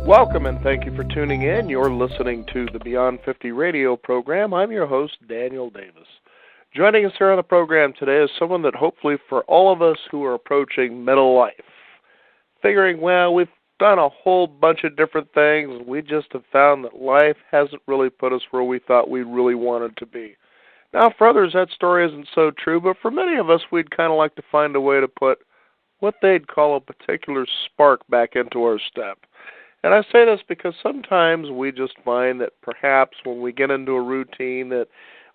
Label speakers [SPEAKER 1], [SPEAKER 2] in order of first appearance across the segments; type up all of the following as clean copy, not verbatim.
[SPEAKER 1] Welcome and thank you for tuning in. You're listening to the Beyond 50 radio program. I'm your host, Daniel Davis. Joining us here on the program today is someone that hopefully for all of us who are approaching middle life, figuring, well, we've done a whole bunch of different things, and we just have found that life hasn't really put us where we thought we really wanted to be. Now, for others, that story isn't so true, but for many of us, we'd kind of like to find a way to put what they'd call a particular spark back into our step. And I say this because sometimes we just find that perhaps when we get into a routine that,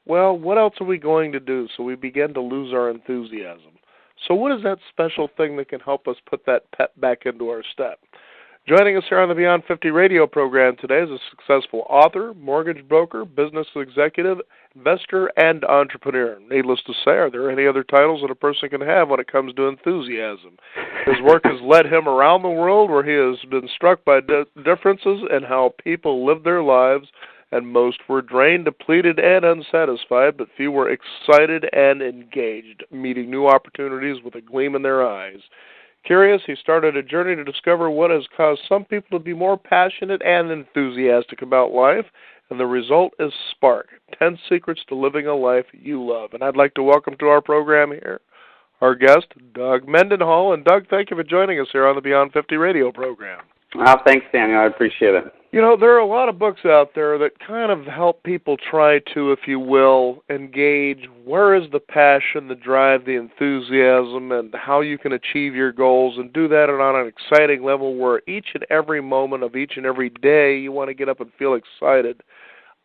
[SPEAKER 1] well, what else are we going to do? So we begin to lose our enthusiasm. So what is that special thing that can help us put that pep back into our step? Joining us here on the Beyond 50 radio program today is a successful author, mortgage broker, business executive, investor, and entrepreneur. Needless to say, are there any other titles that a person can have when it comes to enthusiasm? His work has led him around the world where he has been struck by differences in how people live their lives, and most were drained, depleted, and unsatisfied, but few were excited and engaged, meeting new opportunities with a gleam in their eyes. Curious, he started a journey to discover what has caused some people to be more passionate and enthusiastic about life, and the result is Spark, 10 Secrets to Living a Life You Love. And I'd like to welcome to our program here our guest, Doug Mendenhall. And Doug, thank you for joining us here on the Beyond 50 radio program.
[SPEAKER 2] Thanks, Daniel. I appreciate it.
[SPEAKER 1] You know, there are a lot of books out there that kind of help people try to, if you will, engage where is the passion, the drive, the enthusiasm, and how you can achieve your goals and do that on an exciting level where each and every moment of each and every day you want to get up and feel excited.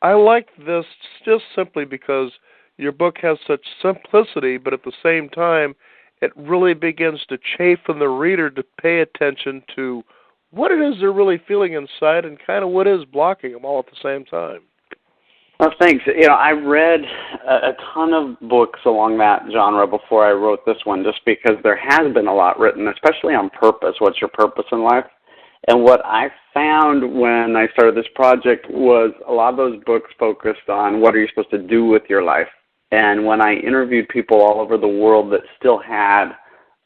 [SPEAKER 1] I like this just simply because your book has such simplicity, but at the same time, it really begins to chafen the reader to pay attention to what it is they're really feeling inside and kind of what is blocking them all at the same time.
[SPEAKER 2] Well, thanks. You know, I read a ton of books along that genre before I wrote this one, just because there has been a lot written, especially on purpose. What's your purpose in life? And what I found when I started this project was a lot of those books focused on what are you supposed to do with your life. And when I interviewed people all over the world that still had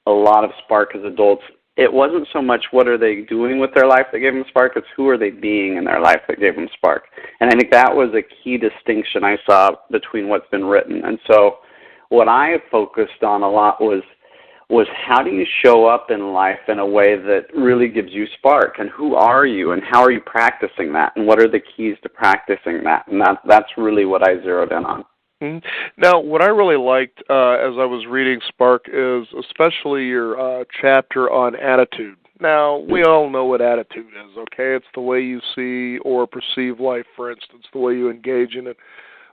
[SPEAKER 2] a lot of spark as adults, it wasn't so much what are they doing with their life that gave them spark, it's who are they being in their life that gave them spark. And I think that was a key distinction I saw between what's been written. And so what I focused on a lot was how do you show up in life in a way that really gives you spark, and who are you, and how are you practicing that, and what are the keys to practicing that? And that's really what I zeroed in on.
[SPEAKER 1] Now, what I really liked as I was reading Spark is especially your chapter on attitude. Now, we all know what attitude is, okay? It's the way you see or perceive life, for instance, the way you engage in it.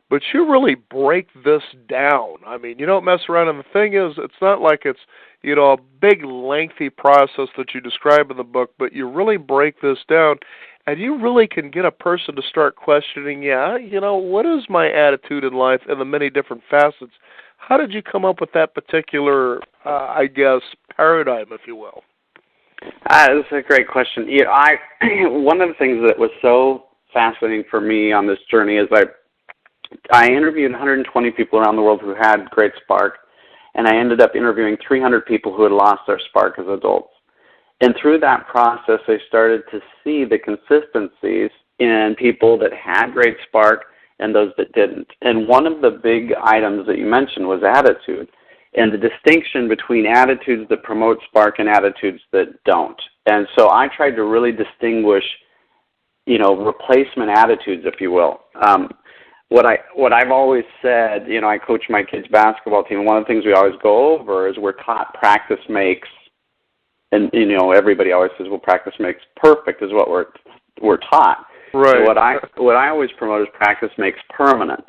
[SPEAKER 1] But you really break this down. I mean, you don't mess around. And the thing is, it's not like it's, you know, a big, lengthy process that you describe in the book, but you really break this down. And you really can get a person to start questioning, you know, what is my attitude in life in the many different facets? How did you come up with that particular, I guess, paradigm, if you will?
[SPEAKER 2] That's a great question. You know, one of the things that was so fascinating for me on this journey is I interviewed 120 people around the world who had great spark, and I ended up interviewing 300 people who had lost their spark as adults. And through that process, I started to see the consistencies in people that had great spark and those that didn't. And one of the big items that you mentioned was attitude, and the distinction between attitudes that promote spark and attitudes that don't. And so I tried to really distinguish, you know, replacement attitudes, if you will. What I've always said, you know, I coach my kids' basketball team, and one of the things we always go over is we're taught practice makes. And, you know, everybody always says, well, practice makes perfect is what we're taught.
[SPEAKER 1] Right.
[SPEAKER 2] So what I always promote is practice makes permanent.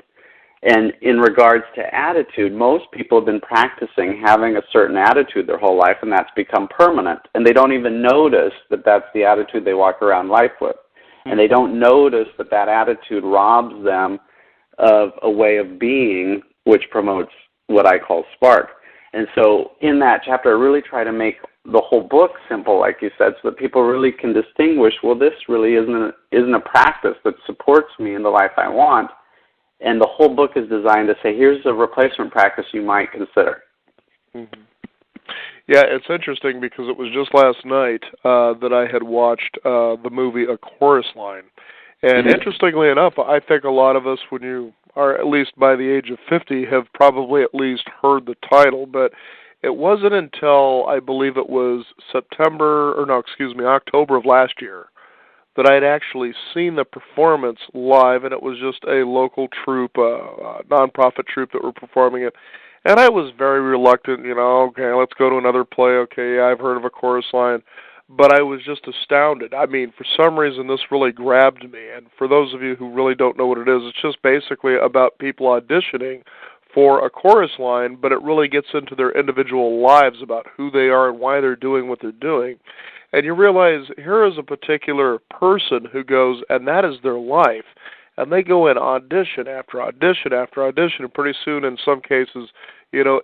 [SPEAKER 2] And in regards to attitude, most people have been practicing having a certain attitude their whole life, and that's become permanent. And they don't even notice that that's the attitude they walk around life with. And they don't notice that that attitude robs them of a way of being which promotes what I call spark. And so in that chapter, I really try to make the whole book simple, like you said, so that people really can distinguish, well, this really isn't a practice that supports me in the life I want. And the whole book is designed to say, here's a replacement practice you might consider.
[SPEAKER 1] Mm-hmm. Yeah, it's interesting because it was just last night that I had watched the movie A Chorus Line. And interestingly enough, I think a lot of us, when you are at least by the age of 50, have probably at least heard the title, but it wasn't until I believe it was October of last year that I'd actually seen the performance live, and it was just a local troupe, nonprofit troupe that were performing it. And I was very reluctant, okay, let's go to another play, okay, yeah, I've heard of A Chorus Line. But I was just astounded. I mean, for some reason, this really grabbed me. And for those of you who really don't know what it is, it's just basically about people auditioning for a chorus line, but it really gets into their individual lives about who they are and why they're doing what they're doing. And you realize here is a particular person who goes, and that is their life. And they go in audition after audition after audition, and pretty soon, in some cases,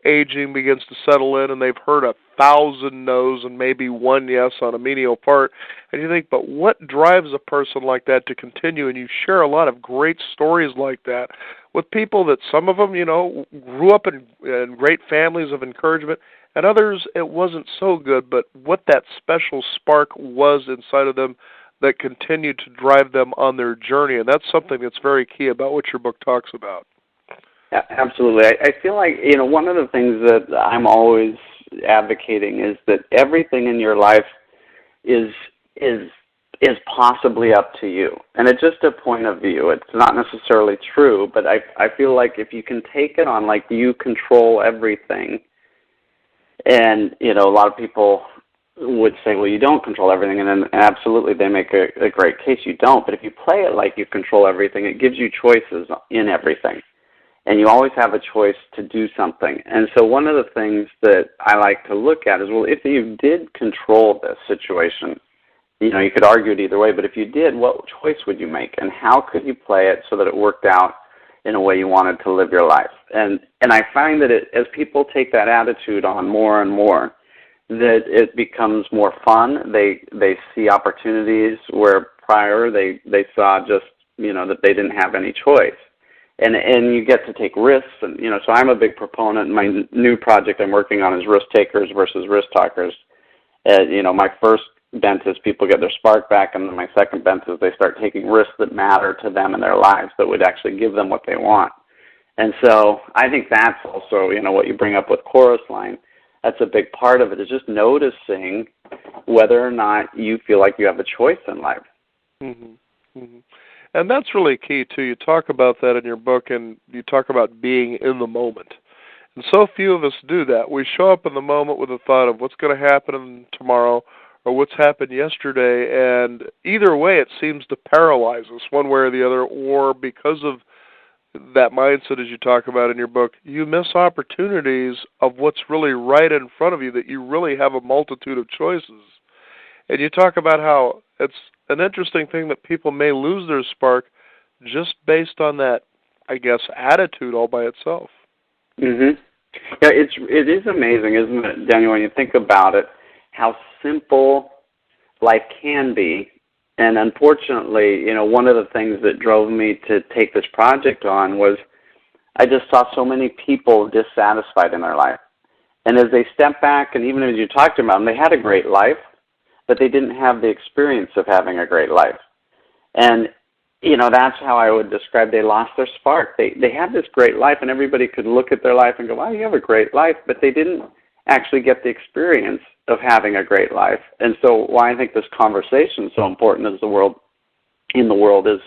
[SPEAKER 1] aging begins to settle in, and they've heard 1,000 no's and maybe one yes on a menial part. And you think, but what drives a person like that to continue? And you share a lot of great stories like that with people that some of them, grew up in great families of encouragement, and others, it wasn't so good, but what that special spark was inside of them that continued to drive them on their journey. And that's something that's very key about what your book talks about.
[SPEAKER 2] Yeah, absolutely. I feel like, one of the things that I'm always advocating is that everything in your life is possibly up to you. And it's just a point of view. It's not necessarily true, but I feel like if you can take it on like you control everything, and, a lot of people would say, well, you don't control everything, and then absolutely they make a great case you don't. But if you play it like you control everything, it gives you choices in everything. And you always have a choice to do something. And so one of the things that I like to look at is, well, if you did control this situation, you could argue it either way, but if you did, what choice would you make? And how could you play it so that it worked out in a way you wanted to live your life? And I find that as people take that attitude on more and more, that it becomes more fun. They see opportunities where prior they saw just, that they didn't have any choice. And you get to take risks, and so I'm a big proponent. My new project I'm working on is risk takers versus risk talkers. My first bent is people get their spark back, and then my second bent is they start taking risks that matter to them in their lives that would actually give them what they want. And so I think that's also what you bring up with Chorus Line. That's a big part of it, is just noticing whether or not you feel like you have a choice in life.
[SPEAKER 1] Mm-hmm. Mm-hmm. And that's really key, too. You talk about that in your book, and you talk about being in the moment. And so few of us do that. We show up in the moment with the thought of what's going to happen tomorrow or what's happened yesterday, and either way it seems to paralyze us one way or the other, or because of that mindset, as you talk about in your book, you miss opportunities of what's really right in front of you, that you really have a multitude of choices. And you talk about how it's an interesting thing that people may lose their spark just based on that, I guess, attitude all by itself.
[SPEAKER 2] Mhm. Yeah, it is amazing, isn't it, Daniel, when you think about it, how simple life can be. And unfortunately, one of the things that drove me to take this project on was I just saw so many people dissatisfied in their life. And as they step back, and even as you talked about them, they had a great life, but they didn't have the experience of having a great life. And, that's how I would describe they lost their spark. They had this great life, and everybody could look at their life and go, wow, you have a great life, but they didn't actually get the experience of having a great life. And so why I think this conversation is so important in the world is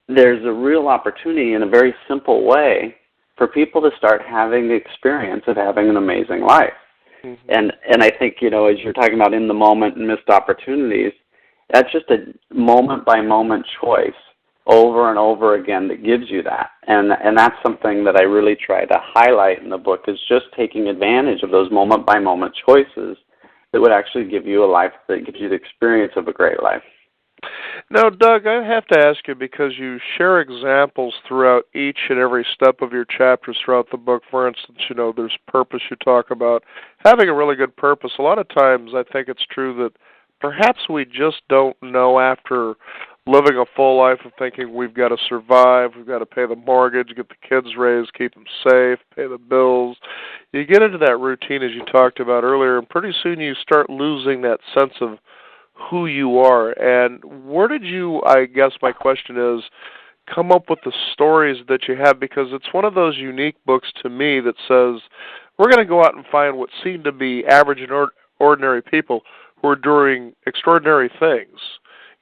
[SPEAKER 2] there's a real opportunity in a very simple way for people to start having the experience of having an amazing life. Mm-hmm. And I think, as you're talking about in the moment and missed opportunities, that's just a moment-by-moment choice over and over again that gives you that. And that's something that I really try to highlight in the book, is just taking advantage of those moment-by-moment choices that would actually give you a life that gives you the experience of a great life.
[SPEAKER 1] Now, Doug, I have to ask you, because you share examples throughout each and every step of your chapters throughout the book. For instance, there's purpose. You talk about having a really good purpose. A lot of times I think it's true that perhaps we just don't know after living a full life of thinking we've got to survive, we've got to pay the mortgage, get the kids raised, keep them safe, pay the bills. You get into that routine, as you talked about earlier, and pretty soon you start losing that sense of who you are. And where did you, I guess my question is, come up with the stories that you have? Because it's one of those unique books to me that says, we're going to go out and find what seem to be average and ordinary people who are doing extraordinary things,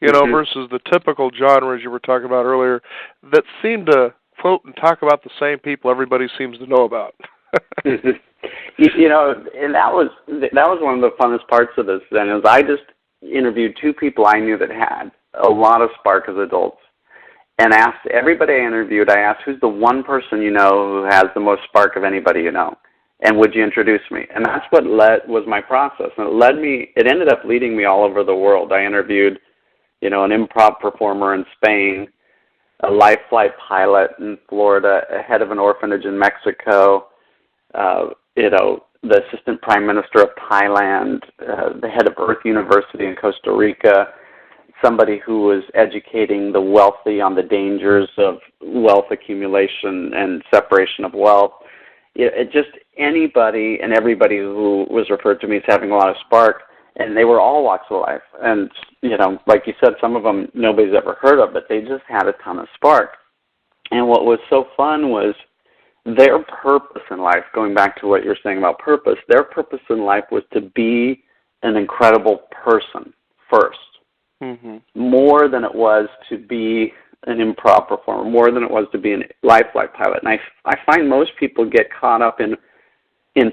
[SPEAKER 1] you know, versus the typical genres you were talking about earlier that seem to quote and talk about the same people everybody seems to know about.
[SPEAKER 2] You know, and that was one of the funnest parts of this then, is I just interviewed two people I knew that had a lot of spark as adults, and asked everybody I interviewed, I asked, who's the one person you know who has the most spark of anybody you know? And would you introduce me? And that's what was my process. And it ended up leading me all over the world. I interviewed, you know, an improv performer in Spain, a life flight pilot in Florida, a head of an orphanage in Mexico, you know, the assistant prime minister of Thailand, the head of Earth University in Costa Rica, somebody who was educating the wealthy on the dangers of wealth accumulation and separation of wealth. It just anybody and everybody who was referred to me as having a lot of spark, and they were all walks of life. And, you know, like you said, some of them nobody's ever heard of, but they just had a ton of spark. And what was so fun was their purpose in life, going back to what you're saying about purpose, their purpose in life was to be an incredible person first, more than it was to be an improv performer, more than it was to be a life flight pilot. And I find most people get caught up in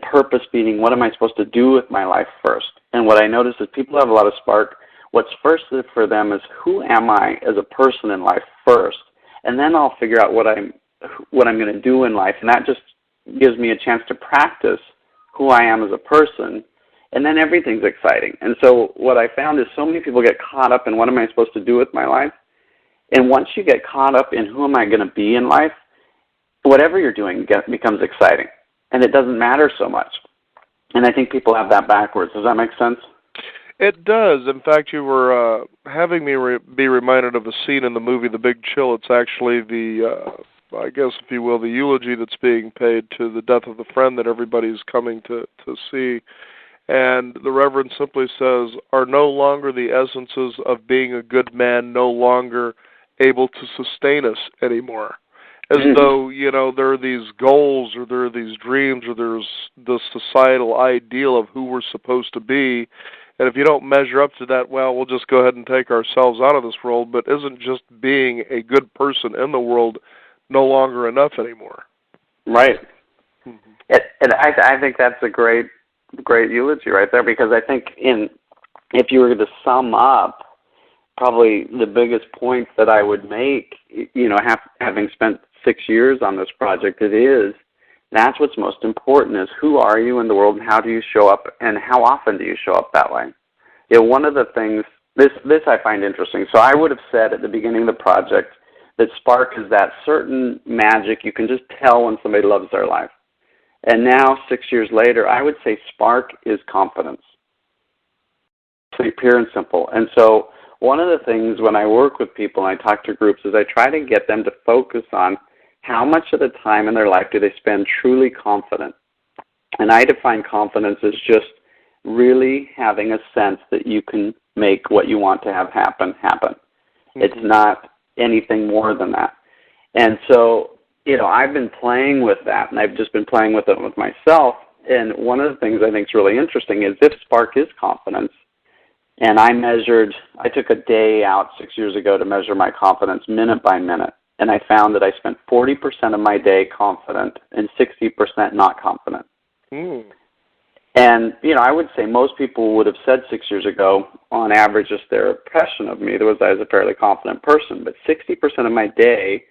[SPEAKER 2] purpose being, what am I supposed to do with my life first? And what I notice is people have a lot of spark. What's first for them is, who am I as a person in life first? And then I'll figure out what I'm going to do in life. And that just gives me a chance to practice who I am as a person. And then everything's exciting. And so what I found is so many people get caught up in, what am I supposed to do with my life? And once you get caught up in who am I going to be in life, whatever you're doing becomes exciting. And it doesn't matter so much. And I think people have that backwards. Does that make sense?
[SPEAKER 1] It does. In fact, you were having me be reminded of a scene in the movie The Big Chill. It's actually the, I guess, if you will, the eulogy that's being paid to the death of the friend that everybody's coming to see. And the Reverend simply says, are no longer the essences of being a good man no longer able to sustain us anymore? As though, you know, there are these goals, or there are these dreams, or there's the societal ideal of who we're supposed to be. And if you don't measure up to that, well, we'll just go ahead and take ourselves out of this world. But isn't just being a good person in the world no longer enough anymore?
[SPEAKER 2] Right. And I think that's a great eulogy right there, because I think if you were to sum up probably the biggest point that I would make, you know, having spent 6 years on this project, that's what's most important, is who are you in the world, and how do you show up, and how often do you show up that way? You know, one of the things, this I find interesting. So I would have said at the beginning of the project that spark is that certain magic you can just tell when somebody loves their life. And now, 6 years later, I would say spark is confidence. Pure and simple. And so one of the things when I work with people and I talk to groups is I try to get them to focus on how much of the time in their life do they spend truly confident. And I define confidence as just really having a sense that you can make what you want to have happen. It's not anything more than that. And so, you know, I've been playing with that, and I've just been playing with it with myself. And one of the things I think is really interesting is, if spark is confidence, and I took a day out 6 years ago to measure my confidence minute by minute, and I found that I spent 40% of my day confident and 60% not confident. And, you know, I would say most people would have said 6 years ago, on average, just their impression of me, I was a fairly confident person. But 60% of my day,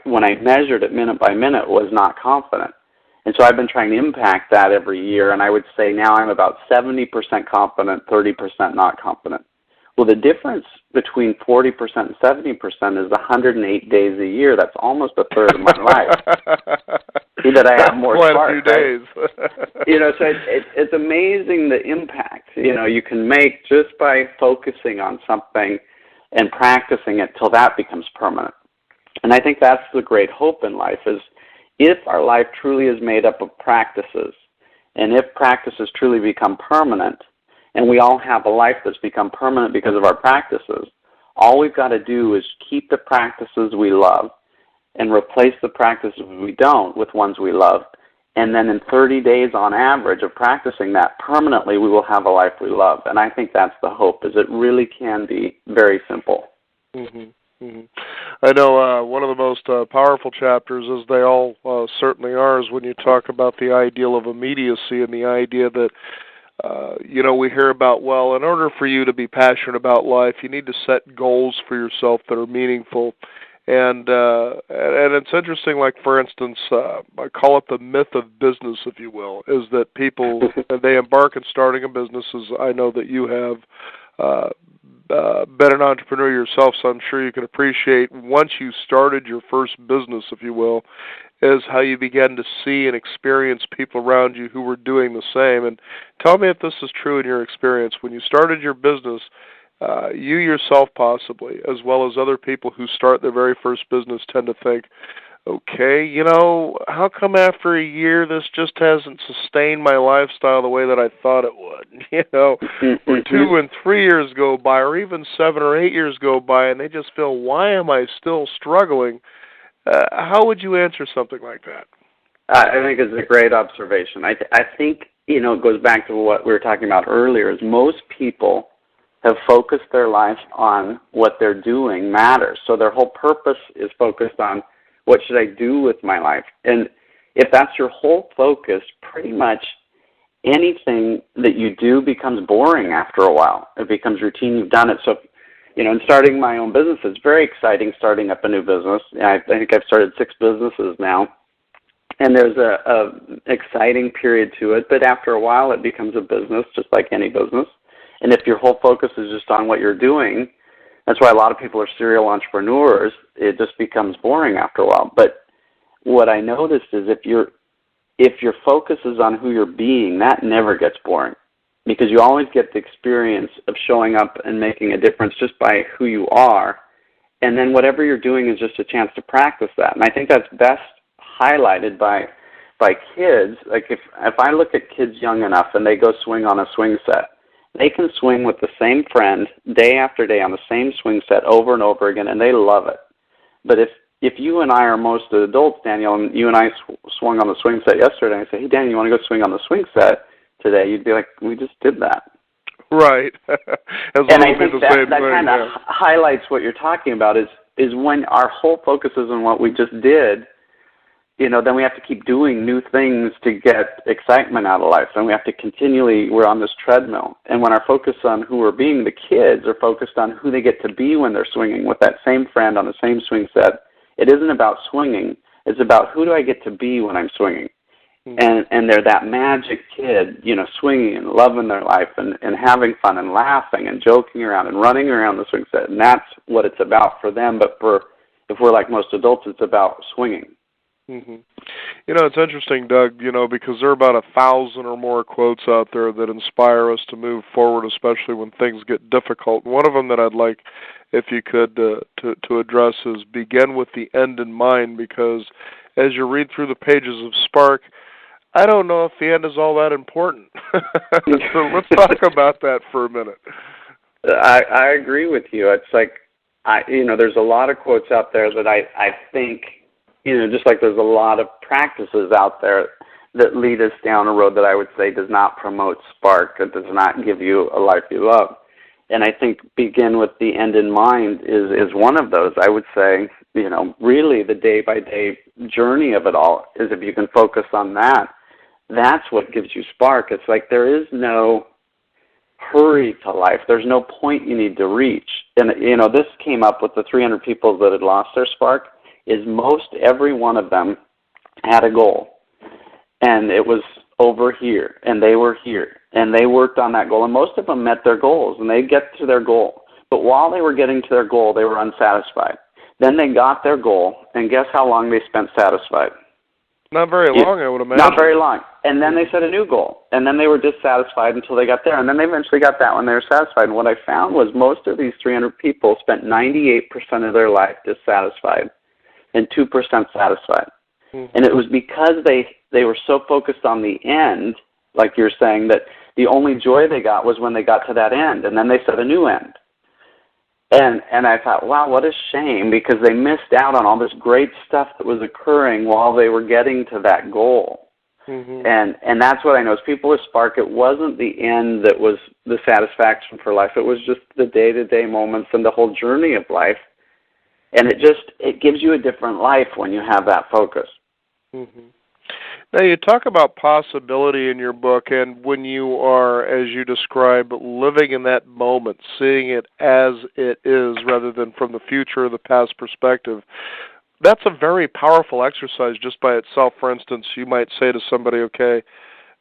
[SPEAKER 2] when I measured it minute by minute, was not confident. And so I've been trying to impact that every year, and I would say now I'm about 70% confident, 30% not confident. Well, the difference between 40% and 70% is 108 days a year. That's almost a third of my life. That I have more spark.
[SPEAKER 1] Quite a few days.
[SPEAKER 2] You know, so it's amazing the impact, you know, you can make just by focusing on something and practicing it till that becomes permanent. And I think that's the great hope in life, is if our life truly is made up of practices, and if practices truly become permanent, and we all have a life that's become permanent because of our practices, all we've got to do is keep the practices we love and replace the practices we don't with ones we love. And then in 30 days on average of practicing that permanently, we will have a life we love. And I think that's the hope, is it really can be very simple.
[SPEAKER 1] Mm-hmm. Mm-hmm. I know one of the most powerful chapters, as they all certainly are, is when you talk about the ideal of immediacy and the idea that, we hear about, well, in order for you to be passionate about life, you need to set goals for yourself that are meaningful. And it's interesting, like, for instance, I call it the myth of business, if you will, is that people, they embark on starting a business, as I know that you have been an entrepreneur yourself, so I'm sure you can appreciate once you started your first business, if you will, is how you began to see and experience people around you who were doing the same. And tell me if this is true in your experience. When you started your business, you yourself possibly, as well as other people who start their very first business, tend to think, okay, how come after a year this just hasn't sustained my lifestyle the way that I thought it would? Or 2 and 3 years go by, or even 7 or 8 years go by, and they just feel, why am I still struggling? How would you answer something like that?
[SPEAKER 2] I think it's a great observation. I think, it goes back to what we were talking about earlier, is most people have focused their life on what they're doing matters. So their whole purpose is focused on, what should I do with my life? And if that's your whole focus, pretty much anything that you do becomes boring after a while. It becomes routine. You've done it. So, in starting my own business, it's very exciting starting up a new business. I think I've started 6 businesses now. And there's a exciting period to it. But after a while, it becomes a business, just like any business. And if your whole focus is just on what you're doing, that's why a lot of people are serial entrepreneurs. It just becomes boring after a while. But what I noticed is if your focus is on who you're being, that never gets boring, because you always get the experience of showing up and making a difference just by who you are. And then whatever you're doing is just a chance to practice that. And I think that's best highlighted by kids. Like if I look at kids young enough and they go swing on a swing set, they can swing with the same friend day after day on the same swing set over and over again, and they love it. But if you and I are most adults, Daniel, and you and I swung on the swing set yesterday, and I say, hey, Daniel, you want to go swing on the swing set today? You'd be like, we just did that.
[SPEAKER 1] Right.
[SPEAKER 2] And I think that kind of highlights what you're talking about, is when our whole focus is on what we just did, then we have to keep doing new things to get excitement out of life. And we have to we're on this treadmill. And when our focus on who we're being, the kids are focused on who they get to be when they're swinging with that same friend on the same swing set. It isn't about swinging. It's about, who do I get to be when I'm swinging? Mm-hmm. And they're that magic kid, swinging and loving their life and having fun and laughing and joking around and running around the swing set. And that's what it's about for them. But if we're like most adults, it's about swinging.
[SPEAKER 1] Mm-hmm. It's interesting, Doug, because there are about 1,000 or more quotes out there that inspire us to move forward, especially when things get difficult. One of them that I'd like, if you could, to address is, begin with the end in mind, because as you read through the pages of Spark, I don't know if the end is all that important. So let's talk about that for a minute.
[SPEAKER 2] I agree with you. It's like, there's a lot of quotes out there that I think, just like there's a lot of practices out there that lead us down a road that I would say does not promote spark, that does not give you a life you love. And I think begin with the end in mind is one of those. I would say, really the day-by-day journey of it all is, if you can focus on that, that's what gives you spark. It's like there is no hurry to life. There's no point you need to reach. And, this came up with the 300 people that had lost their spark, is most every one of them had a goal. And it was over here, and they were here, and they worked on that goal. And most of them met their goals, and they get to their goal. But while they were getting to their goal, they were unsatisfied. Then they got their goal, and guess how long they spent satisfied?
[SPEAKER 1] Not very long, I would imagine.
[SPEAKER 2] Not very long. And then they set a new goal. And then they were dissatisfied until they got there. And then they eventually got that when they were satisfied. And what I found was most of these 300 people spent 98% of their life dissatisfied and 2% satisfied. Mm-hmm. And it was because they were so focused on the end, like you're saying, that the only joy they got was when they got to that end. And then they set a new end. And I thought, wow, what a shame, because they missed out on all this great stuff that was occurring while they were getting to that goal. Mm-hmm. And that's what I know is people with Spark, it wasn't the end that was the satisfaction for life. It was just the day-to-day moments and the whole journey of life. And it gives you a different life when you have that focus.
[SPEAKER 1] Mm-hmm. Now, you talk about possibility in your book, and when you are, as you describe, living in that moment, seeing it as it is rather than from the future or the past perspective, that's a very powerful exercise just by itself. For instance, you might say to somebody, okay,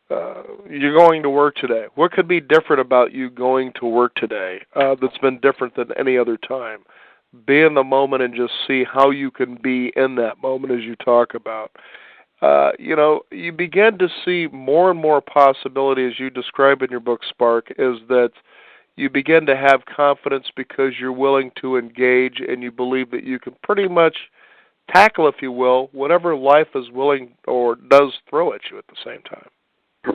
[SPEAKER 1] you're going to work today. What could be different about you going to work today that's been different than any other time? Be in the moment and just see how you can be in that moment as you talk about. You begin to see more and more possibility, as you describe in your book, Spark, is that you begin to have confidence because you're willing to engage and you believe that you can pretty much tackle, if you will, whatever life is willing or does throw at you at the same time.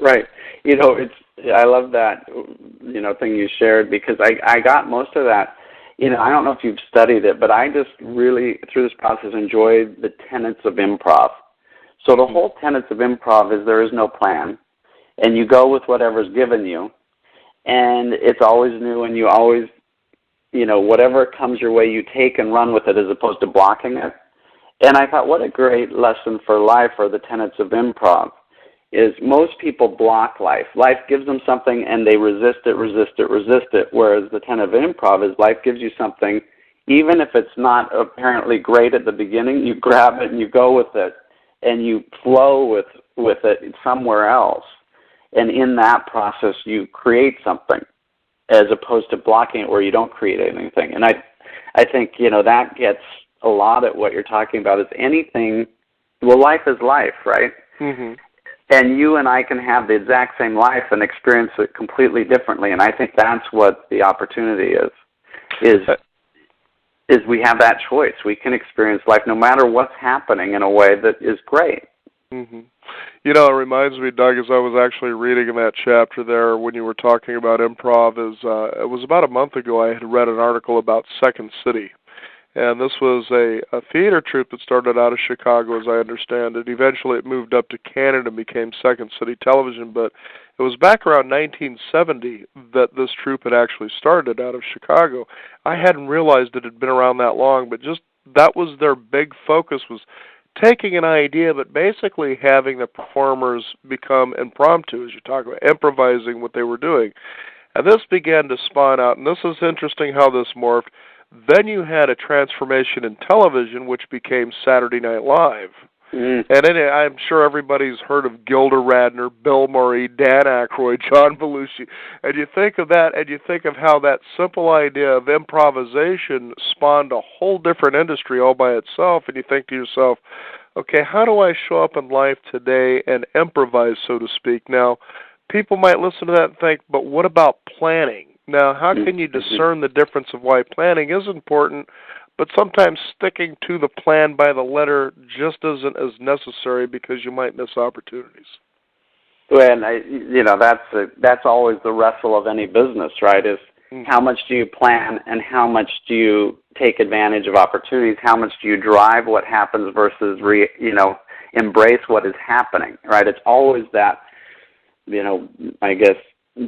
[SPEAKER 2] Right. I love that, thing you shared, because I got most of that. I don't know if you've studied it, but I just really, through this process, enjoyed the tenets of improv. So the whole tenets of improv is there is no plan, and you go with whatever's given you, and it's always new, and you always, whatever comes your way, you take and run with it as opposed to blocking it. And I thought, what a great lesson for life are the tenets of improv, is most people block life. Life gives them something, and they resist it, whereas the tenet of improv is life gives you something, even if it's not apparently great at the beginning, you grab it and you go with it. And you flow with it somewhere else. And in that process, you create something as opposed to blocking it where you don't create anything. And I think, that gets a lot at what you're talking about is anything, life is life, right? Mm-hmm. And you and I can have the exact same life and experience it completely differently. And I think that's what the opportunity is we have that choice. We can experience life no matter what's happening in a way that is great.
[SPEAKER 1] Mm-hmm. It reminds me, Doug, as I was actually reading in that chapter there when you were talking about improv, it was about a month ago I had read an article about Second City. And this was a theater troupe that started out of Chicago, as I understand it. Eventually it moved up to Canada and became Second City Television, but it was back around 1970 that this troupe had actually started out of Chicago. I hadn't realized it had been around that long, but just that was their big focus, was taking an idea, but basically having the performers become impromptu, as you talk about, improvising what they were doing. And this began to spawn out, and this is interesting how this morphed. Then you had a transformation in television, which became Saturday Night Live. Mm. And I'm sure everybody's heard of Gilda Radner, Bill Murray, Dan Aykroyd, John Belushi. And you think of that, and you think of how that simple idea of improvisation spawned a whole different industry all by itself, and you think to yourself, okay, how do I show up in life today and improvise, so to speak? Now, people might listen to that and think, but what about planning? Now, how can you discern the difference of why planning is important, but sometimes sticking to the plan by the letter just isn't as necessary because you might miss opportunities?
[SPEAKER 2] Well, that's always the wrestle of any business, right? Is how much do you plan and how much do you take advantage of opportunities? How much do you drive what happens versus embrace what is happening, right? It's always that, I guess,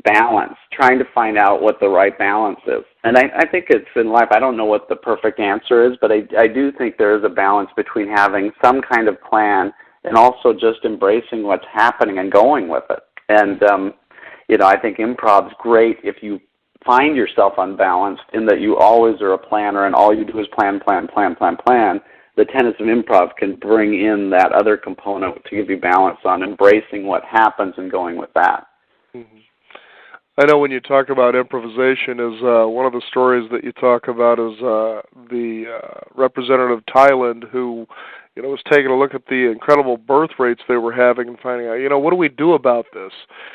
[SPEAKER 2] balance, trying to find out what the right balance is. And I think it's in life, I don't know what the perfect answer is, but I do think there is a balance between having some kind of plan and also just embracing what's happening and going with it. And, I think improv's great if you find yourself unbalanced in that you always are a planner and all you do is plan. The tenets of improv can bring in that other component to give you balance on embracing what happens and going with that.
[SPEAKER 1] Mm-hmm. I know when you talk about improvisation, is one of the stories that you talk about is the representative of Thailand who, was taking a look at the incredible birth rates they were having and finding out, what do we do about this?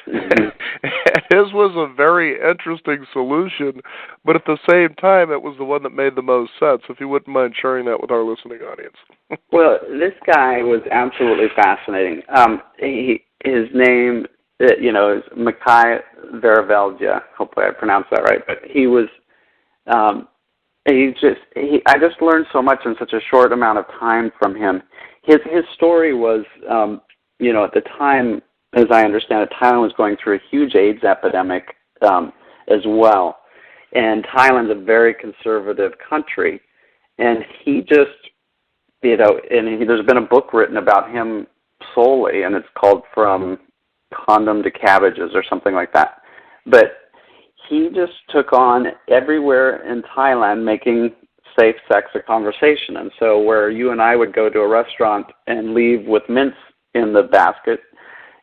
[SPEAKER 2] Mm-hmm.
[SPEAKER 1] And his was a very interesting solution, but at the same time, it was the one that made the most sense. If you wouldn't mind sharing that with our listening audience.
[SPEAKER 2] Well, this guy was absolutely fascinating. His name, is Makai Veravelja. Hopefully I pronounced that right. But he was, I just learned so much in such a short amount of time from him. His story was, at the time, as I understand it, Thailand was going through a huge AIDS epidemic as well. And Thailand's a very conservative country. And he just, there's been a book written about him solely, and it's called From Condom to Cabbages or something like that. But he just took on everywhere in Thailand making safe sex a conversation. And so where you and I would go to a restaurant and leave with mints in the basket,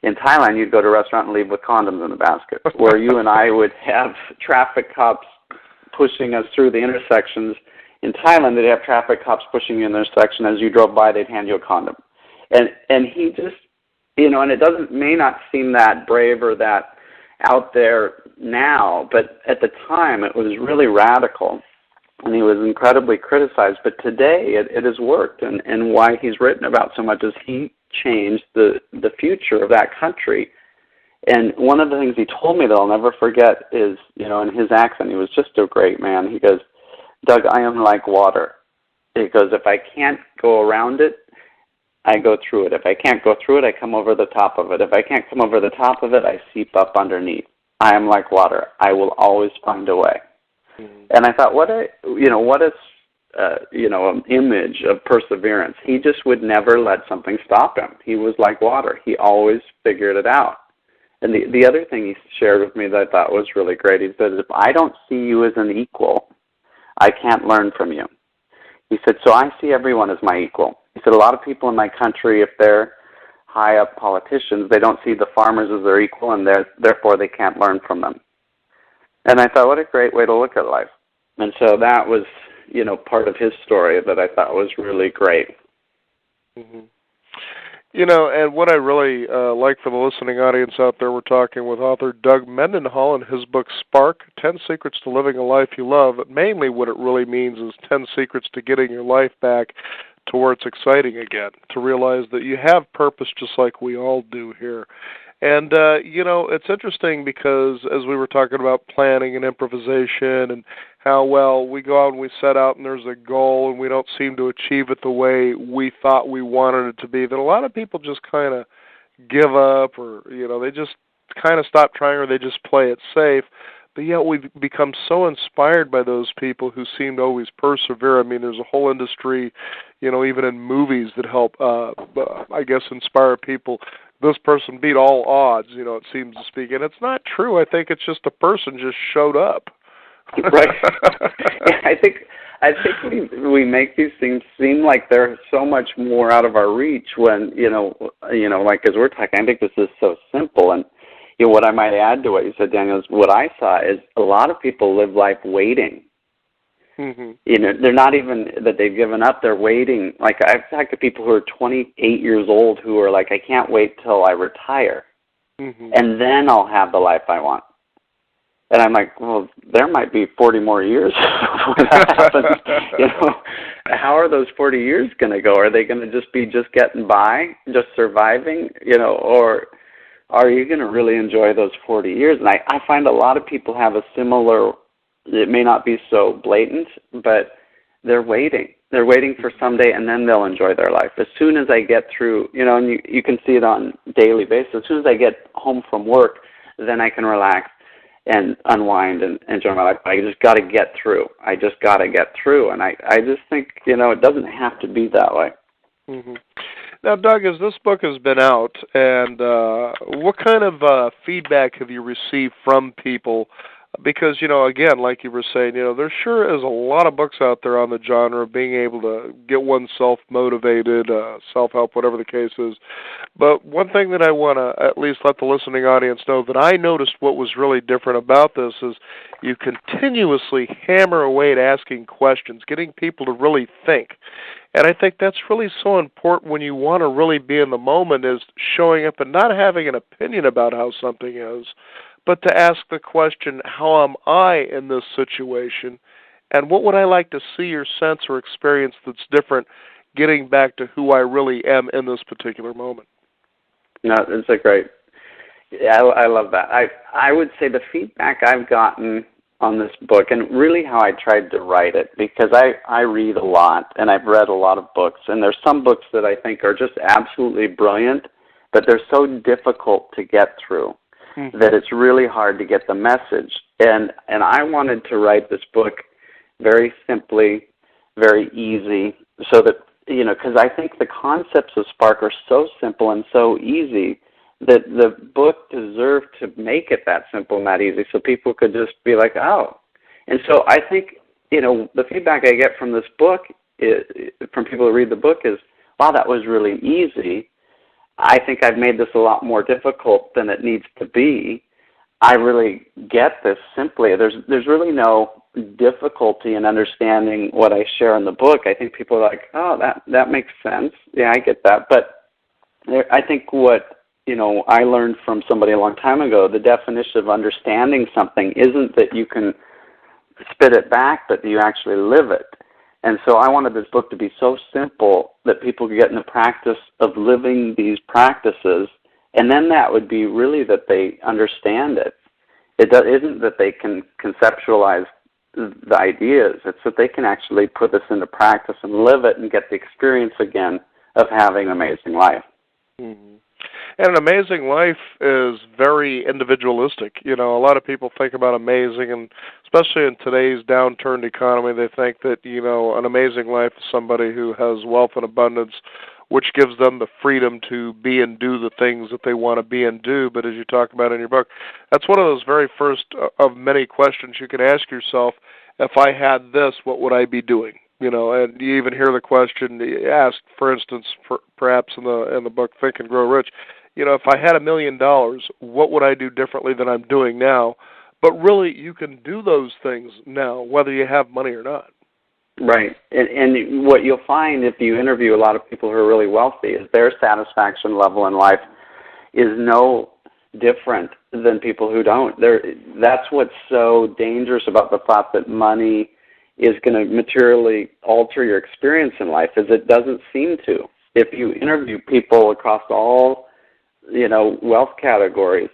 [SPEAKER 2] in Thailand you'd go to a restaurant and leave with condoms in the basket. Where you and I would have traffic cops pushing us through the intersections, in Thailand they'd have traffic cops pushing you in the intersection. As you drove by, they'd hand you a condom. And he just, and it may not seem that brave or that out there now, but at the time it was really radical, and he was incredibly criticized. But today it has worked, and why he's written about so much is he changed the future of that country. And one of the things he told me that I'll never forget is, in his accent, he was just a great man. He goes, "Doug, I am like water." He goes, "If I can't go around it, I go through it. If I can't go through it, I come over the top of it. If I can't come over the top of it, I seep up underneath. I am like water. I will always find a way." Mm-hmm. And I thought, an image of perseverance. He just would never let something stop him. He was like water. He always figured it out. And the other thing he shared with me that I thought was really great, he said, "If I don't see you as an equal, I can't learn from you." He said, "So I see everyone as my equal." He said, "A lot of people in my country, if they're high-up politicians, they don't see the farmers as their equal, and therefore they can't learn from them." And I thought, what a great way to look at life. And so that was, part of his story that I thought was really great.
[SPEAKER 1] Mm-hmm. And what I really like for the listening audience out there, we're talking with author Doug Mendenhall in his book, Spark, 10 Secrets to Living a Life You Love. But mainly what it really means is 10 secrets to getting your life back to where it's exciting again, to realize that you have purpose just like we all do here. And, it's interesting because as we were talking about planning and improvisation and how, we go out and we set out and there's a goal and we don't seem to achieve it the way we thought we wanted it to be, that a lot of people just kind of give up or, they just kind of stop trying or they just play it safe. But yet we've become so inspired by those people who seem to always persevere. I mean, there's a whole industry, even in movies that help, inspire people. This person beat all odds, it seems to speak. And it's not true. I think it's just a person just showed up.
[SPEAKER 2] Right. I think we make these things seem like they're so much more out of our reach when, like as we're talking, I think this is so simple. And, what I might add to what you said, Daniel, is what I saw is a lot of people live life waiting. Mm-hmm. They're not even that they've given up. They're waiting. Like I've talked to people who are 28 years old who are like, I can't wait till I retire, and then I'll have the life I want. And I'm like, well, there might be 40 more years before that happens. How are those 40 years going to go? Are they going to just be getting by, just surviving, or are you going to really enjoy those 40 years? And I find a lot of people have a similar, it may not be so blatant, but they're waiting. They're waiting for someday, and then they'll enjoy their life. As soon as I get through, and you can see it on a daily basis, as soon as I get home from work, then I can relax and unwind and enjoy my life. I just got to get through. I just got to get through. And I just think, it doesn't have to be that way.
[SPEAKER 1] Mm-hmm. Now, Doug, as this book has been out, and what kind of feedback have you received from people Because, again, like you were saying, there sure is a lot of books out there on the genre of being able to get oneself motivated, self-help, whatever the case is. But one thing that I want to at least let the listening audience know that I noticed what was really different about this is you continuously hammer away at asking questions, getting people to really think. And I think that's really so important when you want to really be in the moment, is showing up and not having an opinion about how something is, but to ask the question, how am I in this situation, and what would I like to see or sense or experience that's different, getting back to who I really am in this particular moment.
[SPEAKER 2] No, it's a great, I love that. I would say the feedback I've gotten on this book, and really how I tried to write it, because I read a lot, and I've read a lot of books, and there's some books that I think are just absolutely brilliant, but they're so difficult to get through. That it's really hard to get the message. And I wanted to write this book very simply, very easy, so that, because I think the concepts of Spark are so simple and so easy that the book deserved to make it that simple and that easy, so people could just be like, oh. And so I think, the feedback I get from this book, from people who read the book, is, wow, that was really easy. I think I've made this a lot more difficult than it needs to be. I really get this simply. There's really no difficulty in understanding what I share in the book. I think people are like, oh, that makes sense. Yeah, I get that. But I think what, I learned from somebody a long time ago, the definition of understanding something isn't that you can spit it back, but that you actually live it. And so I wanted this book to be so simple that people could get in the practice of living these practices, and then that would be really that they understand it. It isn't that they can conceptualize the ideas. It's that they can actually put this into practice and live it and get the experience again of having an amazing life.
[SPEAKER 1] Mm-hmm. And an amazing life is very individualistic. A lot of people think about amazing, and especially in today's downturned economy, they think that, an amazing life is somebody who has wealth and abundance, which gives them the freedom to be and do the things that they want to be and do. But as you talk about in your book, that's one of those very first of many questions you can ask yourself. If I had this, what would I be doing? And you even hear the question asked, for instance, perhaps in the book Think and Grow Rich. If I had $1 million, what would I do differently than I'm doing now? But really, you can do those things now, whether you have money or not.
[SPEAKER 2] Right. And what you'll find if you interview a lot of people who are really wealthy is their satisfaction level in life is no different than people who don't. That's what's so dangerous about the thought that money is going to materially alter your experience in life, is it doesn't seem to. If you interview people across all, wealth categories,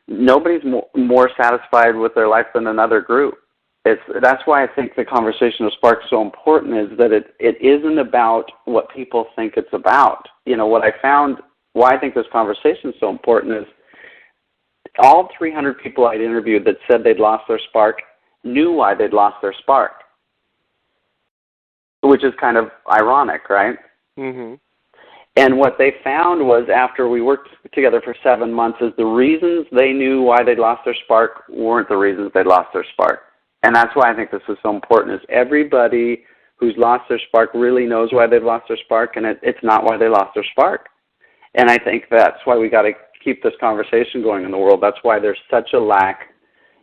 [SPEAKER 2] nobody's more satisfied with their life than another group. That's why I think the conversation of Spark is so important, is that it isn't about what people think it's about. What I found, why I think this conversation is so important, is all 300 people I'd interviewed that said they'd lost their spark knew why they'd lost their spark, which is kind of ironic, right?
[SPEAKER 1] Mm-hmm.
[SPEAKER 2] And what they found was, after we worked together for 7 months, is the reasons they knew why they'd lost their spark weren't the reasons they'd lost their spark. And that's why I think this is so important, is everybody who's lost their spark really knows why they've lost their spark, and it's not why they lost their spark. And I think that's why we got to keep this conversation going in the world. That's why there's such a lack,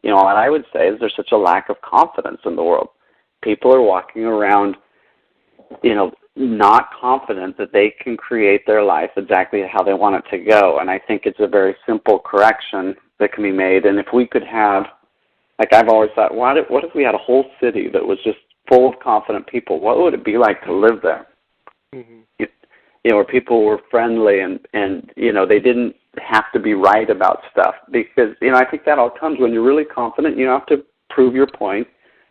[SPEAKER 2] what I would say is there's such a lack of confidence in the world. People are walking around, not confident that they can create their life exactly how they want it to go. And I think it's a very simple correction that can be made. And if we could have, like I've always thought, what if we had a whole city that was just full of confident people? What would it be like to live there? Mm-hmm. Where people were friendly and they didn't have to be right about stuff. Because, I think that all comes when you're really confident. You don't have to prove your point.